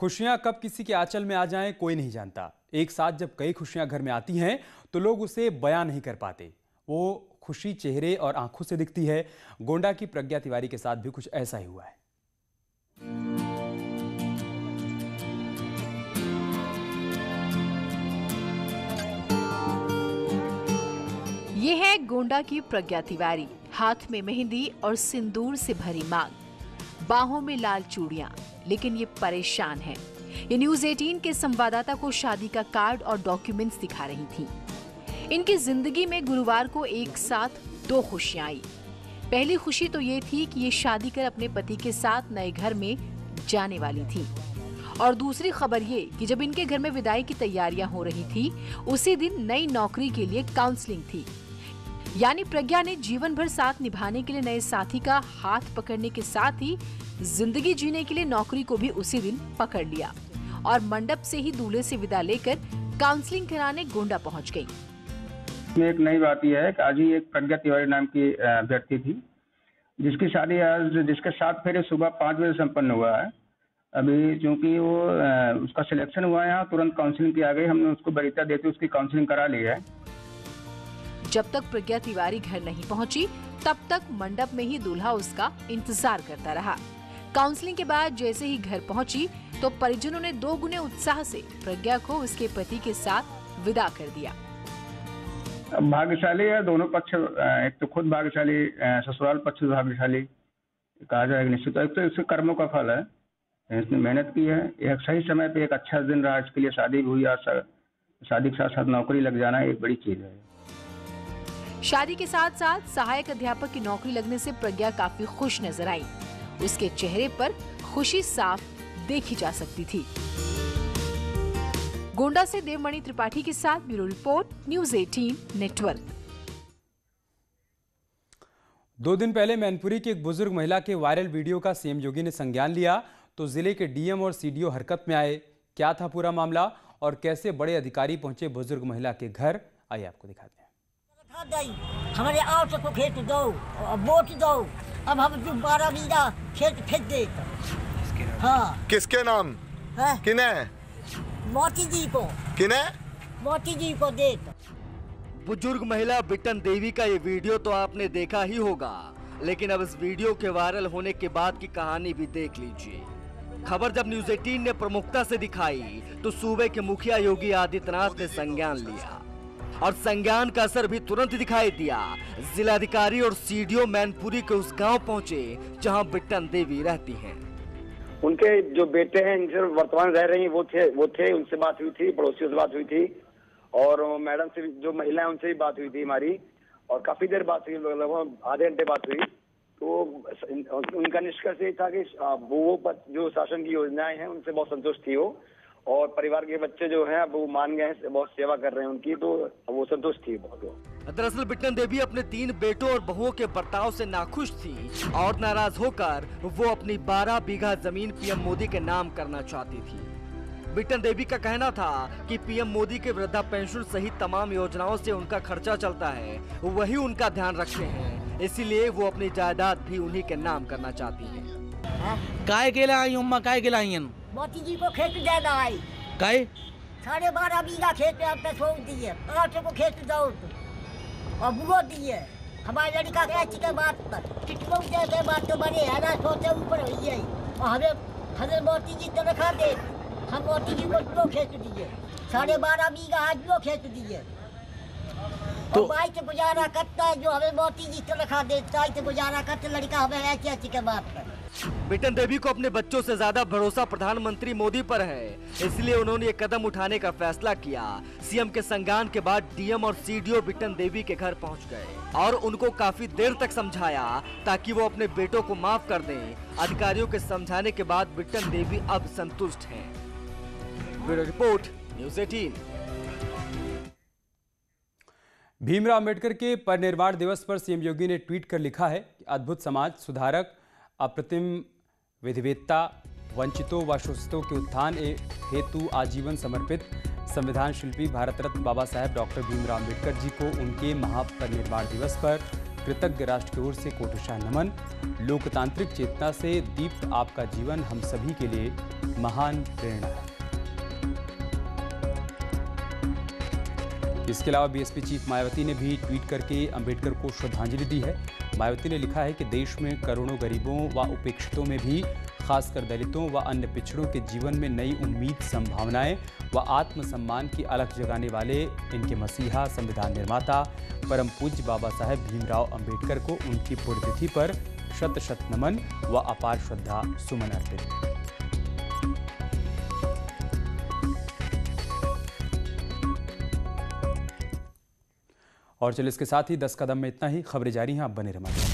खुशियां कब किसी के आंचल में आ जाएं कोई नहीं जानता। एक साथ जब कई खुशियां घर में आती हैं तो लोग उसे बयां नहीं कर पाते। वो खुशी चेहरे और आंखों से दिखती है। गोंडा की प्रज्ञा तिवारी के साथ भी कुछ ऐसा ही हुआ है। ये है गोंडा की प्रज्ञा तिवारी। हाथ में मेहंदी और सिंदूर से भरी मांग, बाहों में लाल चूड़ियां, लेकिन ये परेशान है। ये न्यूज 18 के संवाददाता को शादी का कार्ड और डॉक्यूमेंट्स दिखा रही थी। इनकी जिंदगी में गुरुवार को एक साथ दो खुशियां आई। पहली खुशी तो ये थी कि ये शादी कर अपने पति के साथ नए घर में जाने वाली थी, और दूसरी खबर ये कि जब इनके घर में विदाई की तैयारियां हो रही थी, उसी दिन नई नौकरी के लिए काउंसलिंग थी। यानी प्रज्ञा ने जीवन भर साथ निभाने के लिए नए साथी का हाथ पकड़ने के साथ ही जिंदगी जीने के लिए नौकरी को भी उसी दिन पकड़ लिया और मंडप से ही दूल्हे से विदा लेकर काउंसलिंग कराने गोंडा पहुंच गई। एक नई बात यह है कि आज ही एक प्रज्ञा तिवारी नाम की व्यक्ति थी, जिसकी शादी आज जिसके 7 फेरे सुबह 5 बजे संपन्न हुआ है। अभी चूंकि वो उसका सिलेक्शन हुआ है, यहाँ तुरंत काउंसलिंग की आ गई। हमने उसको वरीयता देते उसकी काउंसलिंग करा ली है। जब तक प्रज्ञा तिवारी घर नहीं पहुंची, तब तक मंडप में ही दूल्हा उसका इंतजार करता रहा। काउंसलिंग के बाद जैसे ही घर पहुंची तो परिजनों ने 2 गुने उत्साह से प्रज्ञा को उसके पति के साथ विदा कर दिया। भाग्यशाली है दोनों पक्ष। एक तो खुद भाग्यशाली, ससुराल पक्ष भाग्यशाली कहा जाएगा निश्चित। एक तो इसके कर्मों का फल है, इसने मेहनत की है। एक सही समय पे एक अच्छा दिन रहा इसके लिए। शादी हुई और शादी के साथ साथ नौकरी लग जाना एक बड़ी चीज है। शादी के साथ साथ सहायक अध्यापक की नौकरी लगने से प्रज्ञा काफी खुश नजर आई। उसके चेहरे पर खुशी साफ देखी जा सकती थी। गोंडा से देवमणि त्रिपाठी के साथ ब्यूरो रिपोर्ट, न्यूज 18 नेटवर्क। 2 दिन पहले मैनपुरी की एक बुजुर्ग महिला के वायरल वीडियो का सीएम योगी ने संज्ञान लिया तो जिले के डीएम और सीडीओ हरकत में आए। क्या था पूरा मामला और कैसे बड़े अधिकारी पहुंचे बुजुर्ग महिला के घर, आइए आपको दिखाते हैं। हमारे आउट को खेत दो, वोट दो। अब हम 12 बीघा खेत फेंक दे। हाँ, किसके नाम है? किने? मोती जी को। किने? मोती जी को दे। बुजुर्ग महिला बिट्टन देवी का ये वीडियो तो आपने देखा ही होगा, लेकिन अब इस वीडियो के वायरल होने के बाद की कहानी भी देख लीजिए। खबर जब न्यूज 18 ने प्रमुखता से दिखाई तो सूबे के मुखिया योगी आदित्यनाथ ने संज्ञान लिया और संज्ञान का असर भी तुरंत दिखाई दिया। जिलाधिकारी और सीडीओ मैनपुरी के उस गांव पहुंचे जहां बिट्टन देवी रहती हैं। उनके जो बेटे हैं इनसे वर्तमान रह रही वो थे उनसे बात हुई थी, पड़ोसियों से बात हुई थी और मैडम से जो महिला है उनसे भी बात हुई थी हमारी, और काफी देर बात हुई, लगभग आधे घंटे बात हुई। तो उनका निष्कर्ष ये था कि वो जो शासन की योजनाएं हैं उनसे बहुत संतुष्ट थी वो, और परिवार के बच्चे जो हैं वो मान गए हैं, बहुत सेवा कर रहे हैं उनकी, तो वो संतुष्ट थी बहुत। दरअसल बिट्टन देवी अपने 3 बेटों और बहुओं के बर्ताव से नाखुश थी और नाराज होकर वो अपनी 12 बीघा जमीन पीएम मोदी के नाम करना चाहती थी। बिट्टन देवी का कहना था कि पीएम मोदी के वृद्धा पेंशन सहित तमाम योजनाओं से उनका खर्चा चलता है, वही उनका ध्यान रखते हैं, इसीलिए वो अपनी जायदाद भी उन्हीं के नाम करना चाहती है। काय केला आई उम्मा, काय केला आईन मोती जी को खेत देना आई। काय 12.5 बीघा खेत पे आपने छोड़ दिए, 8 को खेत दो और बुआ दिए। हमारे लड़का के अच्छी के बात पर कितनों के बात तो बड़े है ना, सोचे ऊपर हुई है। और हमें मोती जी तो रखा दे, हम मोती जी को 2 खेत दिए, 12.5 बीघा आज 2 खेत दिए। तो भाई से गुजारा करता है, जो हमें मोती जी तो रखा देता है तो गुजारा करते लड़का हमें अच्छी के बात पर। बिट्टन देवी को अपने बच्चों से ज्यादा भरोसा प्रधानमंत्री मोदी पर है, इसलिए उन्होंने ये कदम उठाने का फैसला किया। सीएम के संज्ञान के बाद डीएम और सीडीओ बिट्टन देवी के घर पहुंच गए और उनको काफी देर तक समझाया ताकि वो अपने बेटों को माफ कर दें। अधिकारियों के समझाने के बाद बिट्टन देवी अब संतुष्ट हैं। Bureau report, news 18। Bhimrao Ambedkar के परिनिर्वाण दिवस पर सीएम योगी ने ट्वीट कर लिखा है कि अद्भुत समाज सुधारक, अप्रतिम विधिवेत्ता, वंचितों व शोषितों के उत्थान हेतु आजीवन समर्पित संविधान शिल्पी भारत रत्न बाबा साहेब डॉक्टर भीमराव अम्बेडकर जी को उनके महापरिनिर्वाण दिवस पर कृतज्ञ राष्ट्र की ओर से कोटिशाह नमन। लोकतांत्रिक चेतना से दीप्त आपका जीवन हम सभी के लिए महान प्रेरणा है। इसके अलावा बीएसपी चीफ मायावती ने भी ट्वीट करके अंबेडकर को श्रद्धांजलि दी है। मायावती ने लिखा है कि देश में करोड़ों गरीबों व उपेक्षितों में भी, खासकर दलितों व अन्य पिछड़ों के जीवन में नई उम्मीद, संभावनाएं व आत्मसम्मान की अलख जगाने वाले इनके मसीहा, संविधान निर्माता परम पूज्य बाबा साहेब भीमराव अंबेडकर को उनकी पुण्यतिथि पर शत शत नमन व अपार श्रद्धा सुमन अर्पित। और चलिए इसके साथ ही 10 कदम में इतना ही। खबरें जारी हैं, आप बने रहिए।